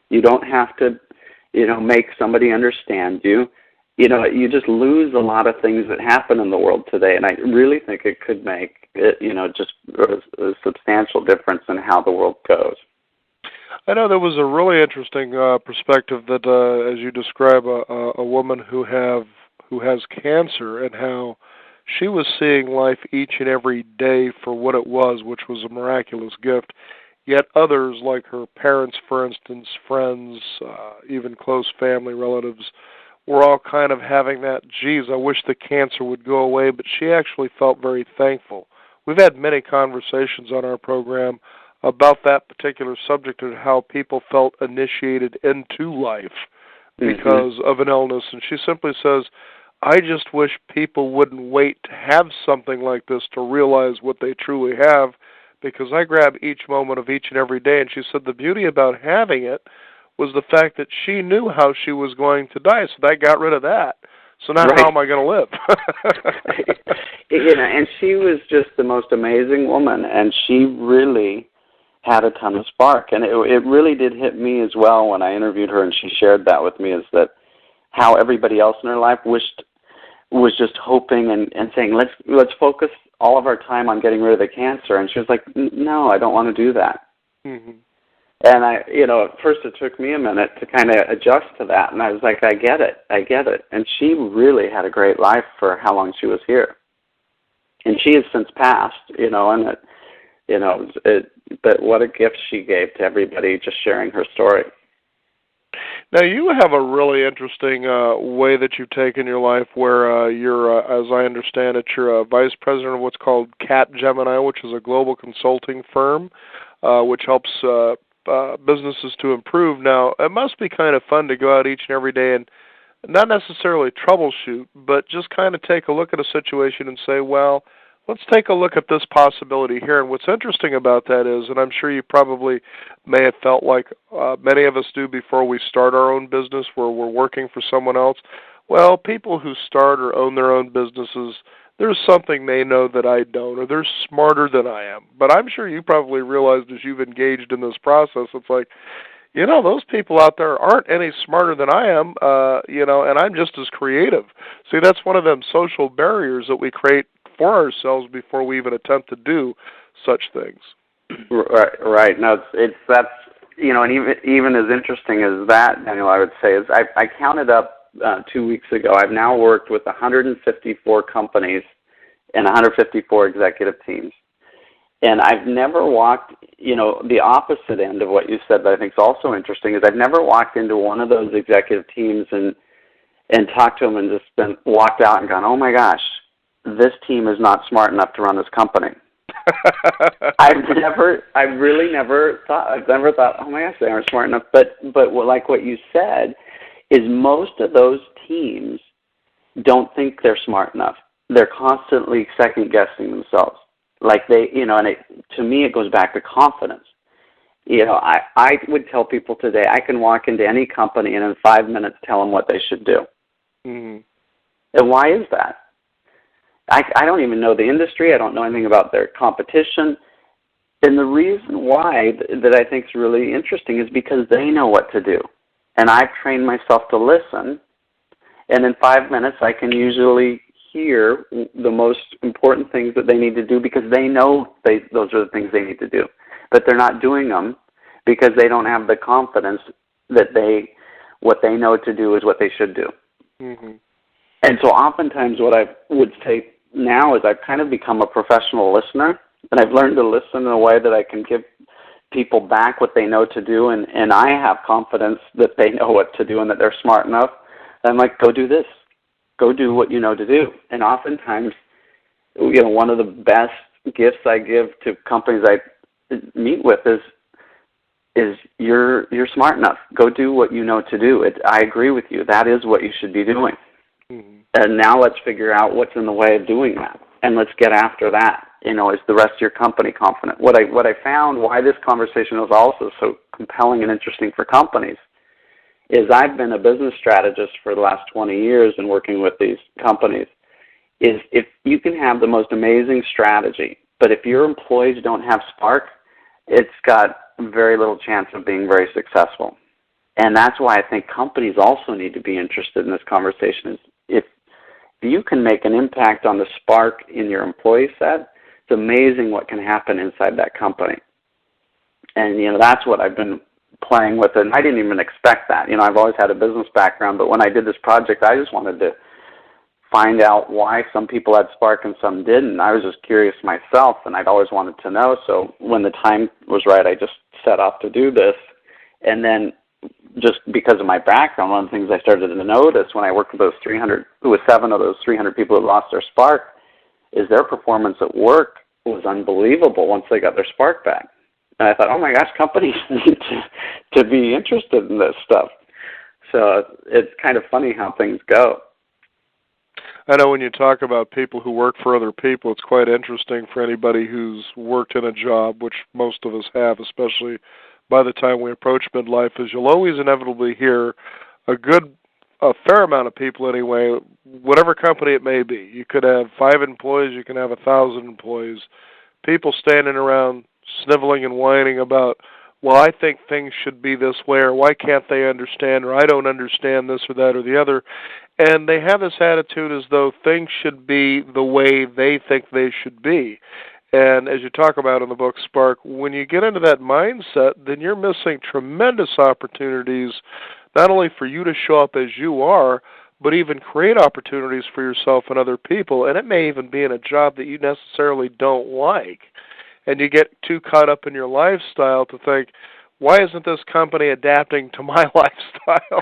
[SPEAKER 2] You don't have to, make somebody understand you. You just lose a lot of things that happen in the world today, and I really think it could make it, just a substantial difference in how the world goes.
[SPEAKER 1] I know there was a really interesting perspective that, as you describe, a woman who has cancer, and how she was seeing life each and every day for what it was, which was a miraculous gift. Yet others, like her parents, for instance, friends, even close family relatives, were all kind of having that, geez, I wish the cancer would go away, but she actually felt very thankful. We've had many conversations on our program about that particular subject and how people felt initiated into life because of an illness. And she simply says, I just wish people wouldn't wait to have something like this to realize what they truly have, because I grab each moment of each and every day. And she said the beauty about having it was the fact that she knew how she was going to die, so that got rid of that. So now how am I going to live?
[SPEAKER 2] And she was just the most amazing woman, and she really had a ton of spark. And it really did hit me as well when I interviewed her and she shared that with me, is that how everybody else in her life was just hoping and saying, let's focus all of our time on getting rid of the cancer. And she was like, no, I don't want to do that. And at first it took me a minute to kind of adjust to that. And I was like, I get it. And she really had a great life for how long she was here. And she has since passed, but what a gift she gave to everybody just sharing her story.
[SPEAKER 1] Now, you have a really interesting way that you've taken your life where you're, as I understand it, you're a vice president of what's called Capgemini, which is a global consulting firm, which helps businesses to improve. Now, it must be kind of fun to go out each and every day and not necessarily troubleshoot, but just kind of take a look at a situation and say, well, let's take a look at this possibility here. And what's interesting about that is, and I'm sure you probably may have felt like many of us do before we start our own business where we're working for someone else, well, people who start or own their own businesses, there's something they know that I don't, or they're smarter than I am. But I'm sure you probably realized as you've engaged in this process, it's like, those people out there aren't any smarter than I am, and I'm just as creative. See, that's one of them social barriers that we create for ourselves before we even attempt to do such things.
[SPEAKER 2] Right. No, that's and even as interesting as that, Daniel, I would say is I counted up 2 weeks ago. I've now worked with 154 companies and 154 executive teams. And I've never walked, the opposite end of what you said that I think is also interesting is I've never walked into one of those executive teams and talked to them and just been walked out and gone, oh my gosh, this team is not smart enough to run this company. I've really never thought, oh my gosh, they aren't smart enough. But like what you said is most of those teams don't think they're smart enough. They're constantly second guessing themselves. Like to me, it goes back to confidence. I would tell people today, I can walk into any company and in 5 minutes tell them what they should do. And why is that? I don't even know the industry. I don't know anything about their competition. And the reason why that I think is really interesting is because they know what to do. And I've trained myself to listen. And in 5 minutes, I can usually hear the most important things that they need to do because they know those are the things they need to do. But they're not doing them because they don't have the confidence that what they know to do is what they should do. And so oftentimes what I would say now is I've kind of become a professional listener, and I've learned to listen in a way that I can give people back what they know to do, and I have confidence that they know what to do and that they're smart enough. I'm like, go do this. Go do what you know to do. And oftentimes, one of the best gifts I give to companies I meet with is you're smart enough. Go do what you know to do. I agree with you. That is what you should be doing. And now let's figure out what's in the way of doing that, and let's get after that. Is the rest of your company confident? What I found, why this conversation was also so compelling and interesting for companies, is I've been a business strategist for the last 20 years and working with these companies, is if you can have the most amazing strategy, but if your employees don't have spark, it's got very little chance of being very successful. And that's why I think companies also need to be interested in this conversation. Is if you can make an impact on the spark in your employee set, it's amazing what can happen inside that company. And, that's what I've been playing with. And I didn't even expect that. I've always had a business background, but when I did this project, I just wanted to find out why some people had spark and some didn't. I was just curious myself, and I'd always wanted to know. So when the time was right, I just set off to do this. And then just because of my background, one of the things I started to notice when I worked with those 300, with 7 of those 300 people who lost their spark, is their performance at work was unbelievable once they got their spark back. And I thought, oh my gosh, companies need to be interested in this stuff. So it's kind of funny how things go.
[SPEAKER 1] I know when you talk about people who work for other people, it's quite interesting for anybody who's worked in a job, which most of us have, especially by the time we approach midlife, is you'll always inevitably hear a fair amount of people anyway, whatever company it may be. You could have 5 employees, you can have 1,000 employees, people standing around sniveling and whining about, well, I think things should be this way, or why can't they understand, or I don't understand this or that or the other. And they have this attitude as though things should be the way they think they should be. And as you talk about in the book, Spark, when you get into that mindset, then you're missing tremendous opportunities, not only for you to show up as you are, but even create opportunities for yourself and other people. And it may even be in a job that you necessarily don't like. And you get too caught up in your lifestyle to think, why isn't this company adapting to my lifestyle?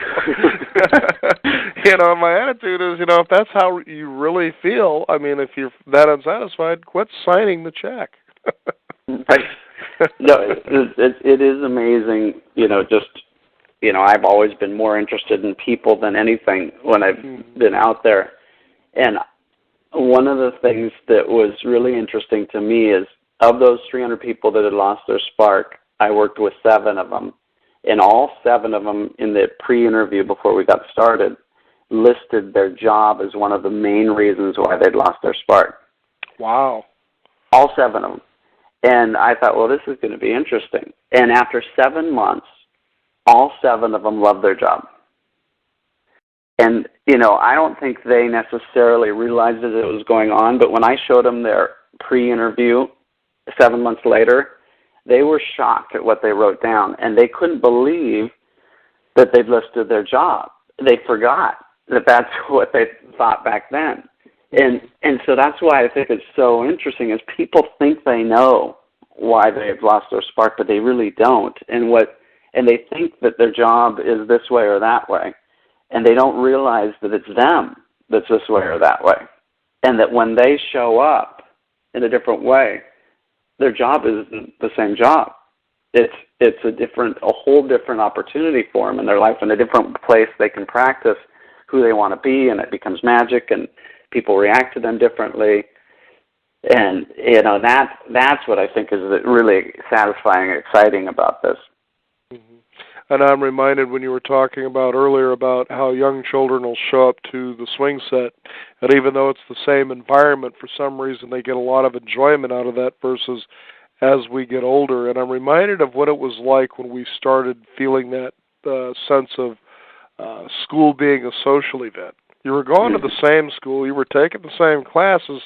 [SPEAKER 1] My attitude is, if that's how you really feel, I mean, if you're that unsatisfied, quit signing the check.
[SPEAKER 2] Right. No, it is amazing, I've always been more interested in people than anything when I've been out there. And one of the things that was really interesting to me is, of those 300 people that had lost their spark, I worked with 7 of them. And all 7 of them in the pre-interview before we got started listed their job as one of the main reasons why they'd lost their spark.
[SPEAKER 1] Wow.
[SPEAKER 2] All 7 of them. And I thought, well, this is going to be interesting. And after 7 months, all 7 of them loved their job. And, I don't think they necessarily realized that it was going on, but when I showed them their pre-interview 7 months later, they were shocked at what they wrote down, and they couldn't believe that they'd listed their job. They forgot that that's what they thought back then. And so that's why I think it's so interesting is people think they know why they've lost their spark, but they really don't. And they think that their job is this way or that way, and they don't realize that it's them that's this way or that way, and that when they show up in a different way, their job isn't the same job. It's a whole different opportunity for them in their life, and a different place they can practice who they want to be, and it becomes magic, and people react to them differently. And that's what I think is really satisfying and exciting about this.
[SPEAKER 1] And I'm reminded when you were talking about earlier about how young children will show up to the swing set, and even though it's the same environment, for some reason they get a lot of enjoyment out of that versus as we get older. And I'm reminded of what it was like when we started feeling that sense of school being a social event. You were going to the same school, you were taking the same classes,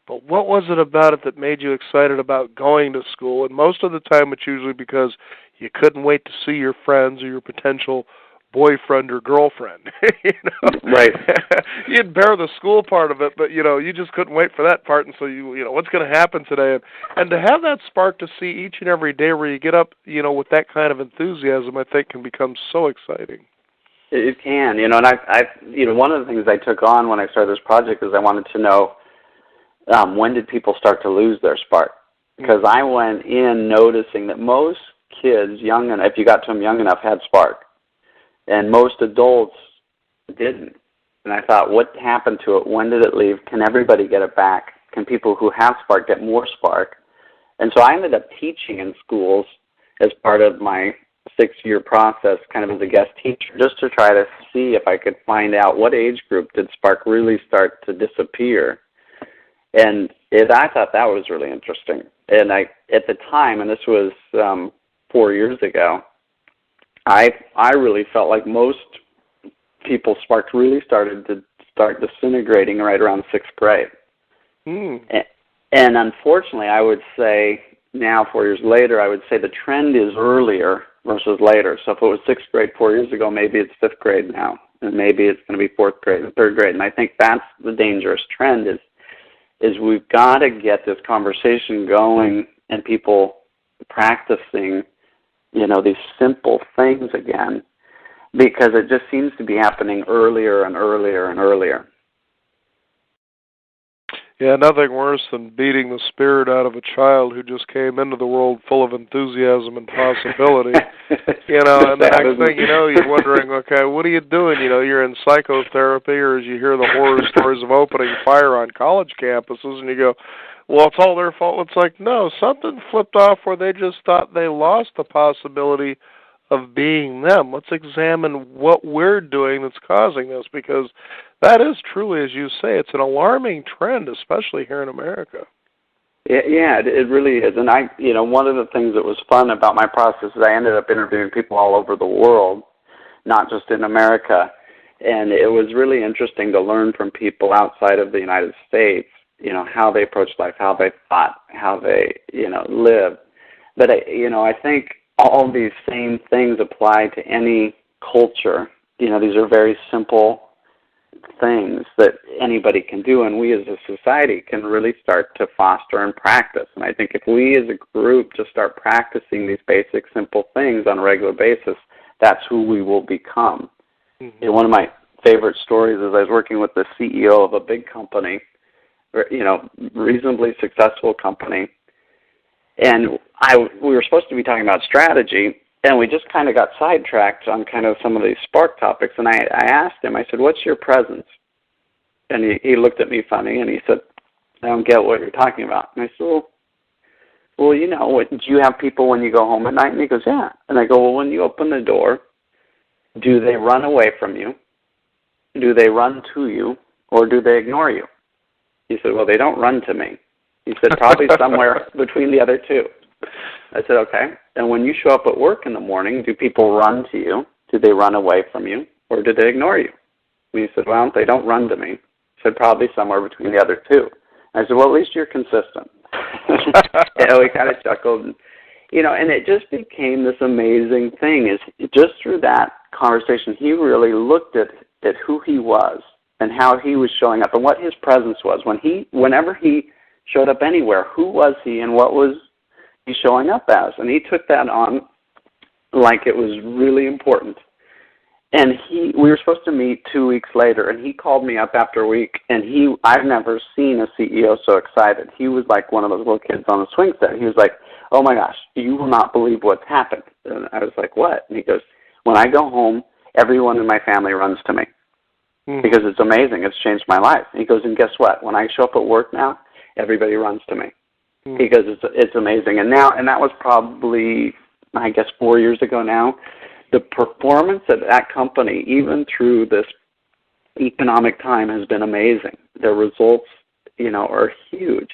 [SPEAKER 1] but what was it about it that made you excited about going to school? And most of the time it's usually because you couldn't wait to see your friends or your potential boyfriend or girlfriend.
[SPEAKER 2] Right.
[SPEAKER 1] You'd bear the school part of it, but you just couldn't wait for that part. And so what's going to happen today? And to have that spark to see each and every day where you get up, with that kind of enthusiasm, I think can become so exciting.
[SPEAKER 2] It can, and I one of the things I took on when I started this project is I wanted to know when did people start to lose their spark? Because I went in noticing that most kids, if you got to them young enough, had spark, and most adults didn't. And I thought, what happened to it? When did it leave? Can everybody get it back? Can people who have spark get more spark? And so I ended up teaching in schools as part of my 6-year process, kind of as a guest teacher, just to try to see if I could find out what age group did spark really start to disappear. And I thought that was really interesting. And at the time, and this was 4 years ago, I really felt like most people's sparks really started to start disintegrating right around 6th grade. And unfortunately, I would say now, 4 years later, I would say the trend is earlier versus later. So if it was 6th grade 4 years ago, maybe it's 5th grade now. and maybe it's going to be fourth grade and third grade. And I think that's the dangerous trend is we've got to get this conversation going and people practicing, these simple things again, because it just seems to be happening earlier and earlier and earlier.
[SPEAKER 1] Yeah, nothing worse than beating the spirit out of a child who just came into the world full of enthusiasm and possibility. And the next thing you know, you're wondering, okay, what are you doing? You're in psychotherapy, or as you hear the horror stories of opening fire on college campuses, and you go, well, it's all their fault. It's like, no, something flipped off where they just thought they lost the possibility of being them. Let's examine what we're doing that's causing this, because that is truly, as you say, it's an alarming trend, especially here in America.
[SPEAKER 2] Yeah, it really is. And one of the things that was fun about my process is I ended up interviewing people all over the world, not just in America. And it was really interesting to learn from people outside of the United States, how they approached life, how they thought, how they, lived. But, I think all these same things apply to any culture. These are very simple things that anybody can do, and we as a society can really start to foster and practice. And I think if we as a group just start practicing these basic, simple things on a regular basis, that's who we will become. Mm-hmm. One of my favorite stories is I was working with the CEO of a big company, reasonably successful company, and we were supposed to be talking about strategy, and we just kind of got sidetracked on kind of some of these spark topics. And I asked him, I said, what's your presence? And he looked at me funny, and he said, I don't get what you're talking about. And I said, well, do you have people when you go home at night? And he goes, yeah. And I go, well, when you open the door, do they run away from you? Do they run to you? Or do they ignore you? He said, well, they don't run to me. He said, probably somewhere between the other two. I said, okay. And when you show up at work in the morning, do people run to you? Do they run away from you? Or do they ignore you? And he said, well, they don't run to me. I said, probably somewhere between the other two. And I said, well, at least you're consistent. We kind of chuckled. And it just became this amazing thing. Is just through that conversation, he really looked at who he was and how he was showing up and what his presence was. Whenever he showed up anywhere, who was he and what was he showing up as? And he took that on like it was really important. And we were supposed to meet 2 weeks later, and he called me up after a week, and I've never seen a CEO so excited. He was like one of those little kids on a swing set. He was like, oh my gosh, you will not believe what's happened. And I was like, what? And he goes, when I go home, everyone in my family runs to me because it's amazing. It's changed my life. And he goes, and guess what? When I show up at work now, everybody runs to me because it's amazing. And that was probably, I guess, 4 years ago now. The performance of that company, even through this economic time, has been amazing. Their results, are huge.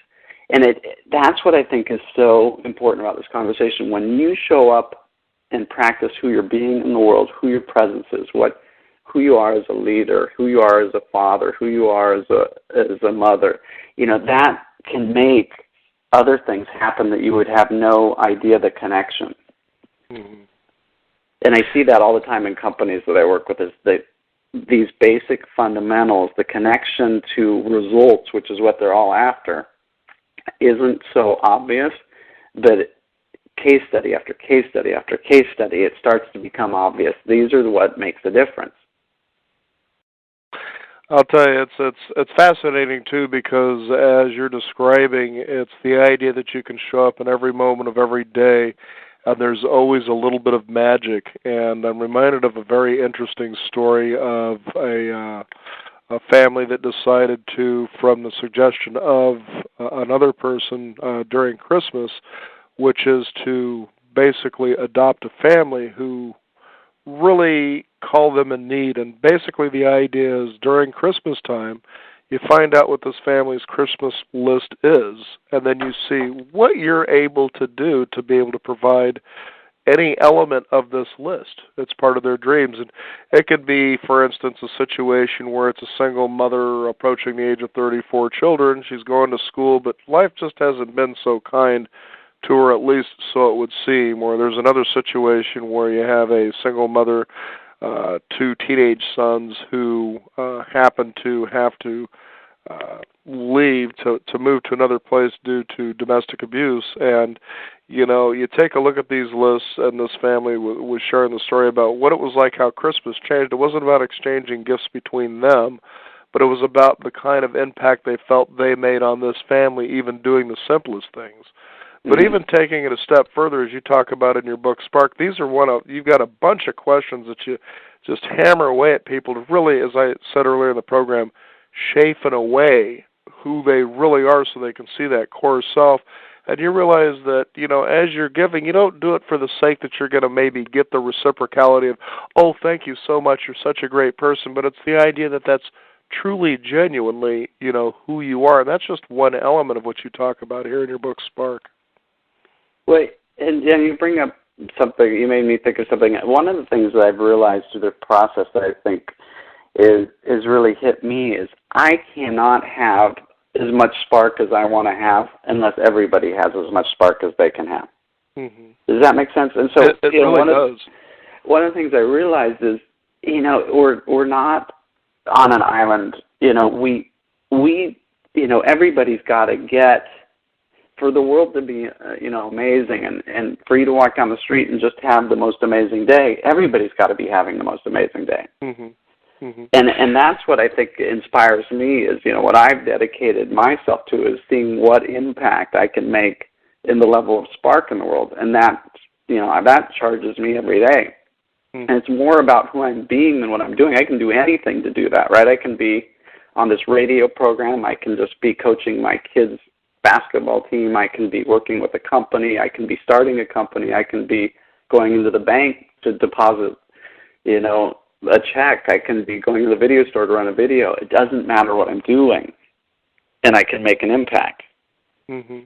[SPEAKER 2] And that's what I think is so important about this conversation. When you show up and practice who you're being in the world, who your presence is, who you are as a leader, who you are as a father, who you are as a mother, that can make other things happen that you would have no idea the connection. Mm-hmm. And I see that all the time in companies that I work with, is that these basic fundamentals, the connection to results, which is what they're all after, isn't so obvious, but case study after case study after case study, it starts to become obvious. These are what makes a difference.
[SPEAKER 1] I'll tell you, it's fascinating too, because as you're describing, it's the idea that you can show up in every moment of every day, and there's always a little bit of magic. And I'm reminded of a very interesting story of a family that decided to, from the suggestion of another person during Christmas, which is to basically adopt a family who really call them in need. And basically the idea is during Christmas time, you find out what this family's Christmas list is, and then you see what you're able to do to be able to provide any element of this list. It's part of their dreams. And it could be, for instance, a situation where it's a single mother approaching the age of 34 children. She's going to school, but life just hasn't been so kind to her, at least so it would seem. Or there's another situation where you have a single mother two teenage sons who happened to have to leave to move to another place due to domestic abuse. And you take a look at these lists, and this family was sharing the story about what it was like, how Christmas changed. It wasn't about exchanging gifts between them, but it was about the kind of impact they felt they made on this family, even doing the simplest things. But even taking it a step further, as you talk about in your book, Spark, you've got a bunch of questions that you just hammer away at people to really, as I said earlier in the program, chafing away who they really are so they can see that core self. And you realize that, as you're giving, you don't do it for the sake that you're going to maybe get the reciprocality of, oh, thank you so much, you're such a great person, but it's the idea that that's truly, genuinely, who you are. And that's just one element of what you talk about here in your book, Spark.
[SPEAKER 2] Well, and you bring up something, you made me think of something. One of the things that I've realized through the process that I think is really hit me is I cannot have as much spark as I want to have unless everybody has as much spark as they can have. Mm-hmm. Does that make sense? And so
[SPEAKER 1] it really does.
[SPEAKER 2] One of the things I realized is, we're not on an island. Everybody's got to get, for the world to be, amazing, and for you to walk down the street and just have the most amazing day, everybody's got to be having the most amazing day. Mm-hmm. Mm-hmm. And that's what I think inspires me is, what I've dedicated myself to is seeing what impact I can make in the level of spark in the world. And that charges me every day. Mm-hmm. And it's more about who I'm being than what I'm doing. I can do anything to do that, right? I can be on this radio program. I can just be coaching my kids' basketball team. I can be working with a company. I can be starting a company. I can be going into the bank to deposit, a check. I can be going to the video store to run a video. It doesn't matter what I'm doing, and I can make an impact.
[SPEAKER 1] Mm-hmm.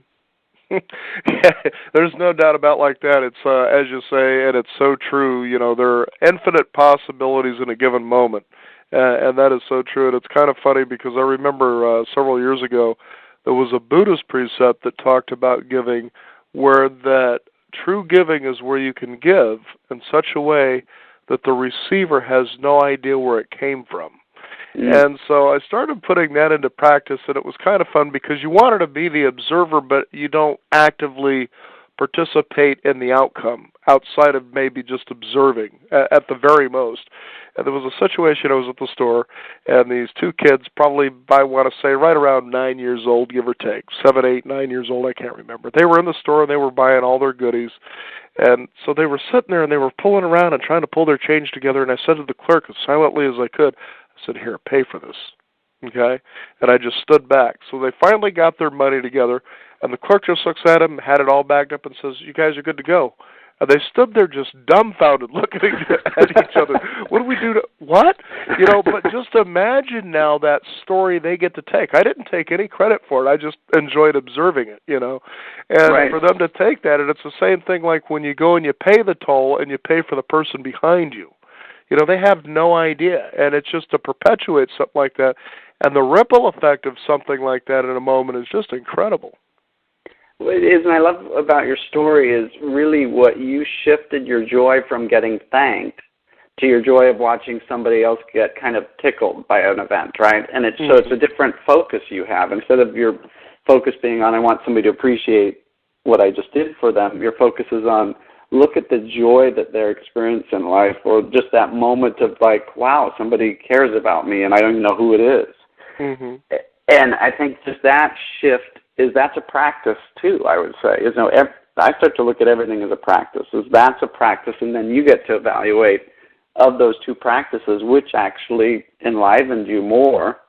[SPEAKER 1] Yeah, there's no doubt about like that. It's as you say, and it's so true. There are infinite possibilities in a given moment, and that is so true. And it's kind of funny because I remember several years ago there was a Buddhist precept that talked about giving, where that true giving is where you can give in such a way that the receiver has no idea where it came from. Mm. And so I started putting that into practice, and it was kind of fun because you wanted to be the observer, but you don't actively participate in the outcome outside of maybe just observing at the very most. And there was a situation, I was at the store, and these two kids, probably, I want to say, right around 9 years old, give or take, 7, 8, 9 years old, I can't remember. They were in the store, and they were buying all their goodies. And so they were sitting there, and they were pulling around and trying to pull their change together, and I said to the clerk, as silently as I could, I said, here, pay for this, okay? And I just stood back. So they finally got their money together, and the clerk just looks at them, had it all bagged up, and says, you guys are good to go. And they stood there just dumbfounded, looking at each other. What do we do to, what? But just imagine now that story they get to take. I didn't take any credit for it. I just enjoyed observing it, And right. For them to take that, and it's the same thing like when you go and you pay the toll and you pay for the person behind you. They have no idea, and it's just to perpetuate something like that. And the ripple effect of something like that in a moment is just incredible.
[SPEAKER 2] What it is, and I love about your story is really what you shifted your joy from getting thanked to your joy of watching somebody else get kind of tickled by an event, right? And it's so it's a different focus you have. Instead of your focus being on, I want somebody to appreciate what I just did for them, your focus is on, look at the joy that they're experiencing in life, or just that moment of like, wow, somebody cares about me and I don't even know who it is. Mm-hmm. And I think just that shift that's a practice too, I would say. I start to look at everything as a practice. That's a practice, and then you get to evaluate of those two practices which actually enlivened you more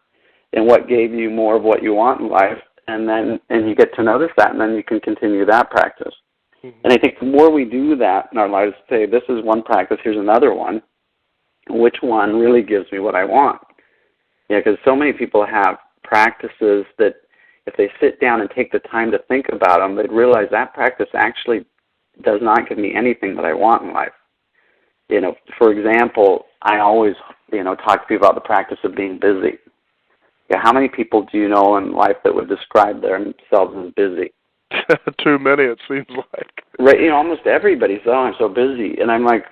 [SPEAKER 2] and what gave you more of what you want in life, and you get to notice that, and then you can continue that practice. Mm-hmm. And I think the more we do that in our lives, say, this is one practice, here's another one, which one really gives me what I want? Yeah, because so many people have practices that if they sit down and take the time to think about them, they'd realize that practice actually does not give me anything that I want in life. For example, I always, talk to people about the practice of being busy. Yeah, how many people do you know in life that would describe themselves as busy?
[SPEAKER 1] too many, it seems like.
[SPEAKER 2] Right, almost everybody says, "Oh, I'm so busy," and I'm like,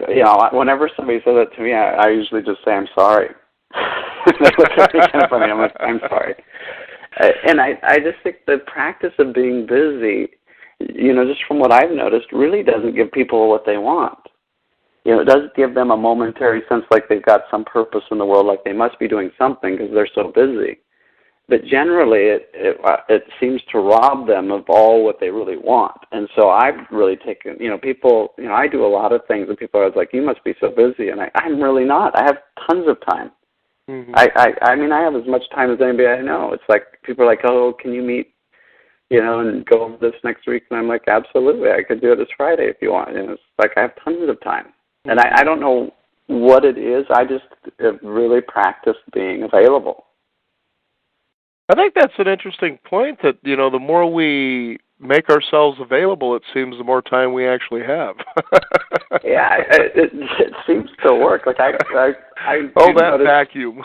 [SPEAKER 2] whenever somebody says that to me, I usually just say, "I'm sorry." They look at me kind of funny. I'm like, "I'm sorry," and I just think the practice of being busy, just from what I've noticed, really doesn't give people what they want. It does give them a momentary sense like they've got some purpose in the world, like they must be doing something because they're so busy. But generally, it seems to rob them of all what they really want. And so I've really taken, people, I do a lot of things, and people are like, "You must be so busy," and I'm really not. I have tons of time. Mm-hmm. I mean, I have as much time as anybody I know. It's like people are like, "Oh, can you meet, and go over this next week?" And I'm like, "Absolutely, I could do it this Friday if you want." And it's like I have tons of time. And I don't know what it is. I just have really practiced being available.
[SPEAKER 1] I think that's an interesting point that, the more we make ourselves available, it seems the more time we actually have.
[SPEAKER 2] Yeah, it seems to work. Like I
[SPEAKER 1] that vacuum.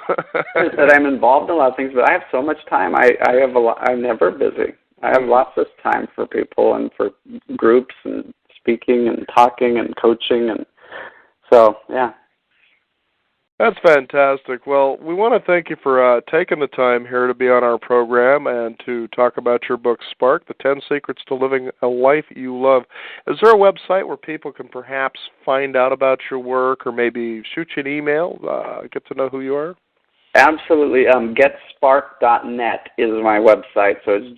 [SPEAKER 2] that I'm involved in a lot of things, but I have so much time. I'm never busy. I have lots of time for people and for groups and speaking and talking and coaching, and so yeah.
[SPEAKER 1] That's fantastic. Well, we want to thank you for taking the time here to be on our program and to talk about your book, Spark, The 10 Secrets to Living a Life You Love. Is there a website where people can perhaps find out about your work or maybe shoot you an email, get to know who you are?
[SPEAKER 2] Absolutely. GetSpark.net is my website, so it's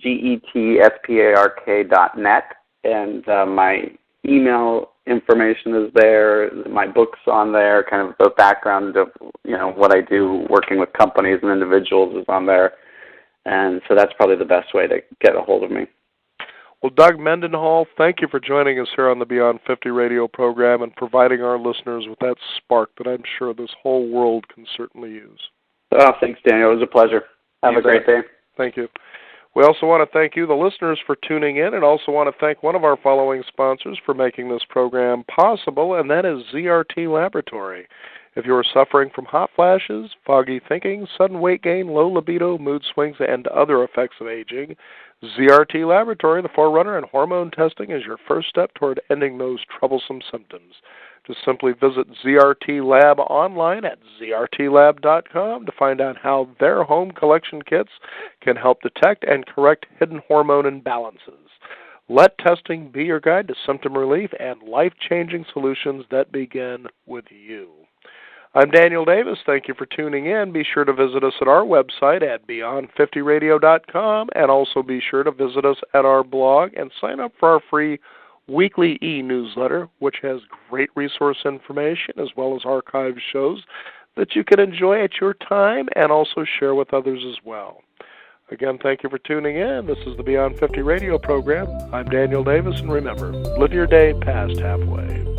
[SPEAKER 2] GETSPARK.net, and my email information is there. My book's on there. Kind of the background of what I do working with companies and individuals is on there, and so that's probably the best way to get a hold of me.
[SPEAKER 1] Well, Doug Mendenhall, thank you for joining us here on the Beyond 50 radio program and providing our listeners with that spark that I'm sure this whole world can certainly use.
[SPEAKER 2] Oh, thanks, Daniel. It was a pleasure. Have a great day.
[SPEAKER 1] Thank you. We also want to thank you, the listeners, for tuning in, and also want to thank one of our following sponsors for making this program possible, and that is ZRT Laboratory. If you are suffering from hot flashes, foggy thinking, sudden weight gain, low libido, mood swings, and other effects of aging, ZRT Laboratory, the forerunner in hormone testing, is your first step toward ending those troublesome symptoms. Just simply visit ZRT Lab online at zrtlab.com to find out how their home collection kits can help detect and correct hidden hormone imbalances. Let testing be your guide to symptom relief and life-changing solutions that begin with you. I'm Daniel Davis. Thank you for tuning in. Be sure to visit us at our website at beyond50radio.com, and also be sure to visit us at our blog and sign up for our free weekly e-newsletter, which has great resource information as well as archived shows that you can enjoy at your time and also share with others as well. Again, thank you for tuning in. This is the Beyond 50 radio program. I'm Daniel Davis, and remember, live your day past halfway.